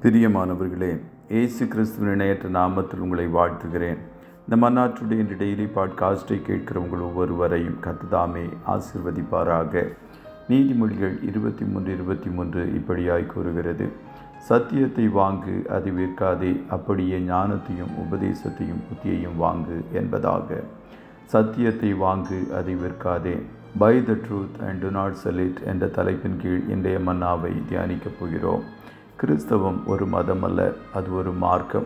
பிரியமானவர்களே, இயேசு கிறிஸ்துவின் இணையற்ற நாமத்தில் உங்களை வாழ்த்துகிறேன். இந்த மன்னாற்றுடைய இந்த டெய்லி பாட்காஸ்டை கேட்கிற உங்கள் ஒவ்வொருவரையும் கர்த்தர் ஆசீர்வதிப்பாராக. நீதிமொழிகள் 23:23 இப்படியாய் கூறுகிறது: சத்தியத்தை வாங்கு, அதை விற்காதே, அப்படியே ஞானத்தையும் உபதேசத்தையும் புத்தியையும் வாங்கு என்பதாக. சத்தியத்தை வாங்கு, அதை விற்காதே. Buy the truth and do not sell it என்ற தலைப்பின் கீழ் இன்றைய மன்னாவை தியானிக்கப் போகிறோம். கிறிஸ்தவம் ஒரு மதம் அல்ல, அது ஒரு மார்க்கம்.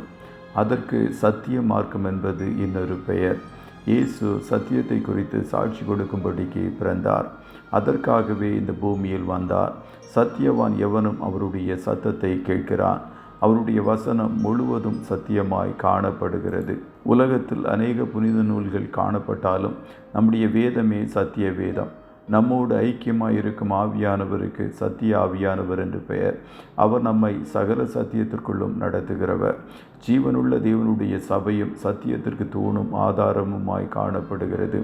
அதற்கு சத்திய மார்க்கம் என்பது இன்னொரு பெயர். இயேசு சத்தியத்தை குறித்து சாட்சி கொடுக்கும்படிக்கு பிறந்தார். அதற்காகவே இந்த பூமியில் வந்தார். சத்தியவான் எவனும் அவருடைய சத்தத்தை கேட்கிறான். அவருடைய வசனம் முழுவதும் சத்தியமாய் காணப்படுகிறது. உலகத்தில் அநேக புனித நூல்கள் காணப்பட்டாலும் நம்முடைய வேதமே சத்திய வேதம். நம்மோடு ஐக்கியமாய் இருக்கும் ஆவியானவருக்கு சத்திய ஆவியானவர் என்று பெயர். அவர் நம்மை சகல சத்தியத்திற்குள்ளும் நடத்துகிறவர். ஜீவனுள்ள தேவனுடைய சபையும் சத்தியத்திற்கு தூணும் ஆதாரமுமாய் காணப்படுகிறது.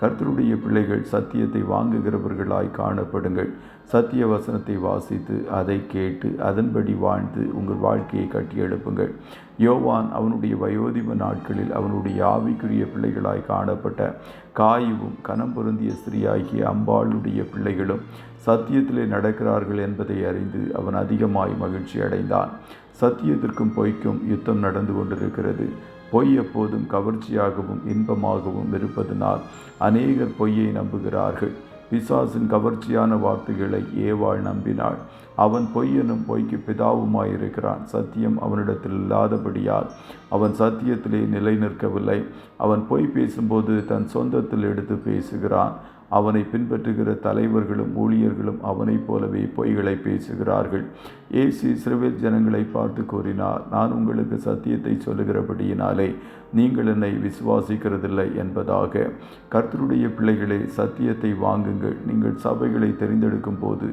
கர்த்தருடைய பிள்ளைகள் சத்தியத்தை வாங்குகிறவர்களாய் காணப்படுங்கள். சத்திய வசனத்தை வாசித்து அதை கேட்டு அதன்படி வாழ்ந்து உங்கள் வாழ்க்கையை கட்டியெழுப்புங்கள். யோவான் அவனுடைய வயோதிப நாட்களில் அவனுடைய ஆவிக்குரிய பிள்ளைகளாய் காணப்பட்ட காயுவும் கனம் பொருந்திய ஸ்திரீயாகிய அம்பாளுடைய பிள்ளைகளும் சத்தியத்திலே நடக்கிறார்கள் என்பதை அறிந்து அவன் அதிகமாய் மகிழ்ச்சி அடைந்தான். சத்தியத்திற்கும் பொய்க்கும் யுத்தம் நடந்து கொண்டிருக்கிறது. பொய் எப்போதும் கவர்ச்சியாகவும் இன்பமாகவும் இருப்பதனால் அநேகர் பொய்யை நம்புகிறார்கள். பிசாசின் கவர்ச்சியான வார்த்தைகளை ஏவாள் நம்பினாள். அவன் பொய்யனும் பொய்க்கு பிதாவுமாயிருக்கிறான். சத்தியம் அவனிடத்தில் இல்லாதபடியால் அவன் சத்தியத்திலே நிலை நிற்கவில்லை. அவன் பொய் பேசும்போது தன் சொந்தத்தில் எடுத்து பேசுகிறான். அவனை பின்பற்றுகிற தலைவர்களும் ஊழியர்களும் அவனைப் போலவே பொய்களை பேசுகிறார்கள். இயேசு இஸ்ரவேல் ஜனங்களை பார்த்து கூறினார்: நான் உங்களுக்கு சத்தியத்தை சொல்லுகிறபடியினாலே நீங்கள் என்னை விசுவாசிக்கிறதில்லை என்பதாக. கர்த்தருடைய பிள்ளைகளே, சத்தியத்தை வாங்குங்கள். நீங்கள் சபைகளை தெரிந்தெடுக்கும் போது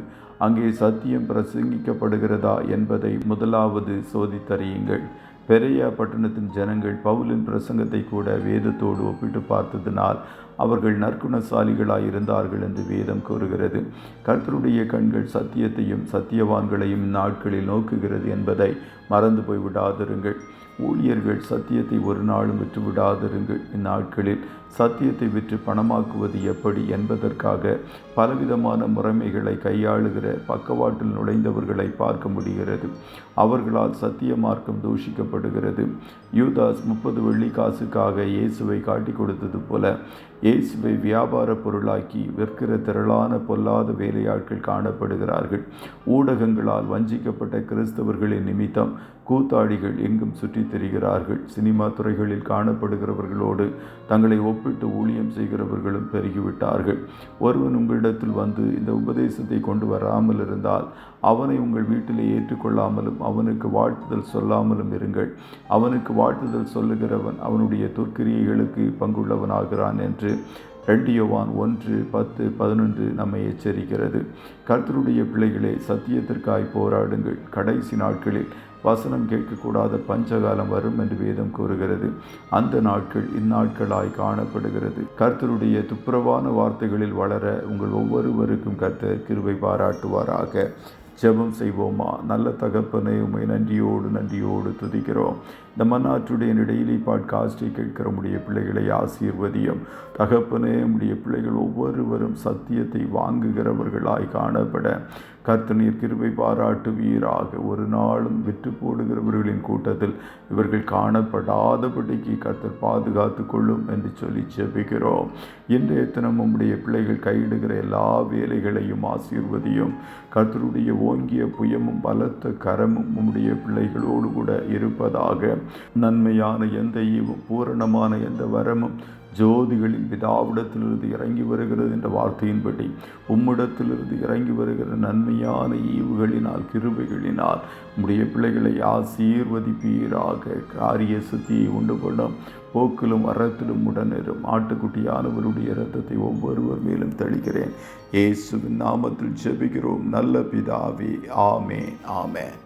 அங்கே சத்தியம் பிரசங்கிக்கப்படுகிறதா என்பதை முதலாவது சோதித்தறியுங்கள். பெரிய பட்டணத்தின் ஜனங்கள் பவுலின் பிரசங்கத்தை கூட வேதத்தோடு ஒப்பிட்டு பார்த்ததினால் அவர்கள் நற்குணசாலிகளாய் இருந்தார்கள் என்று வேதம் கூறுகிறது. கர்த்தருடைய கண்கள் சத்தியத்தையும் சத்தியவான்களையும் இந்நாட்களில் நோக்குகிறது என்பதை மறந்து போய்விடாதிருங்கள். ஊழியர்கள் சத்தியத்தை ஒரு நாளும் விற்று விடாதிருங்கள். இந்நாட்களில் சத்தியத்தை விற்று பணமாக்குவது எப்படி என்பதற்காக பலவிதமான முறைமைகளை கையாளுகிற பக்கவாட்டில் நுழைந்தவர்களை பார்க்க முடிகிறது. அவர்களால் சத்திய மார்க்கம் தூஷிக்கப்படுகிறது. யூதாஸ் 30 வெள்ளிக்காசுக்காக இயேசுவை காட்டி கொடுத்தது போல இயேசுவை வியாபார பொருளாக்கி விற்கிற திரளான பொல்லாத வேலையாட்கள் காணப்படுகிறார்கள். ஊடகங்களால் வஞ்சிக்கப்பட்ட கிறிஸ்தவர்களின் நிமித்தம் கூத்தாடிகள் எங்கும் சுற்றித் திரிகிறார்கள். சினிமா துறைகளில் காணப்படுகிறவர்களோடு தங்களை ஒப்பிட்டு ஊழியம் செய்கிறவர்களும் பெருகிவிட்டார்கள். ஒருவன் உங்களிடத்தில் வந்து இந்த உபதேசத்தை கொண்டு வராமல் இருந்தால் அவனை உங்கள் வீட்டிலே ஏற்றுக்கொள்ளாமலும் அவனுக்கு வாழ்த்துதல் சொல்லாமலும் இருங்கள். அவனுக்கு வாழ்த்துதல் சொல்லுகிறவன் அவனுடைய துர்க்கிரியைகளுக்கு பங்குள்ளவனாகிறான் என்று 2 யோவான் 1:10-11 நம்மை எச்சரிக்கிறது. கர்த்தருடைய பிள்ளைகளே, சத்தியத்திற்காய் போராடுங்கள். கடைசி நாட்களில் வசனம் கேட்கக்கூடாத பஞ்சகாலம் வரும் என்று வேதம் கூறுகிறது. அந்த நாட்கள் இந்நாட்களாய் காணப்படுகிறது. கர்த்தருடைய துப்புரவான வார்த்தைகளில் வளர உங்கள் ஒவ்வொருவருக்கும் கர்த்தர் கிருபை பாராட்டுவாராக. ஜெபம் செய்வோமா? நல்ல தகப்பனே, உம்மை நன்றியோடு துதிக்கிறோம். இந்த மன்னாற்றுடைய டெய்லி பாட்காஸ்டை கேட்கிற உடைய பிள்ளைகளை ஆசீர்வதியும். தகப்பனே, உடைய பிள்ளைகள் ஒவ்வொருவரும் சத்தியத்தை வாங்குகிறவர்களாய் காணப்பட கர்த்தர் நீர் கிருபை பாராட்டுவீராக. ஒரு நாளும் விற்று போடுகிறவர்களின் கூட்டத்தில் இவர்கள் காணப்படாதபடிக்கு கர்த்தர் பாதுகாத்து கொள்ளும் என்று சொல்லி ஜெபிக்கிறோம். இன்றைய தினம் உம்முடைய பிள்ளைகள் கையிடுகிற எல்லா வேலைகளையும் ஆசீர்வதியும். கர்த்தருடைய ஓங்கிய புயமும் பலத்த கரமும் உம்முடைய பிள்ளைகளோடு கூட இருப்பதாக. நன்மையான எந்த ஈவும் பூரணமான எந்த வரமும் ஜோதிகளின் பிதாவிடத்திலிருந்து இறங்கி வருகிறது என்ற வார்த்தையின்படி உம்மிடத்திலிருந்து இறங்கி வருகிற நன்மையான ஈவுகளினால் கிருபைகளினால் உம்முடைய பிள்ளைகளை ஆசீர்வதிப்பீராக. காரிய சுத்தியை உண்டு பண்ணும் போக்கிலும் அறத்திலும் உடனிரும். ஆட்டுக்குட்டியானவருடைய இரத்தத்தை ஒவ்வொருவர் மேலும் தெளிக்கிறேன். இயேசுவின் நாமத்தில் ஜெபிக்கிறோம் நல்ல பிதாவே. ஆமென்.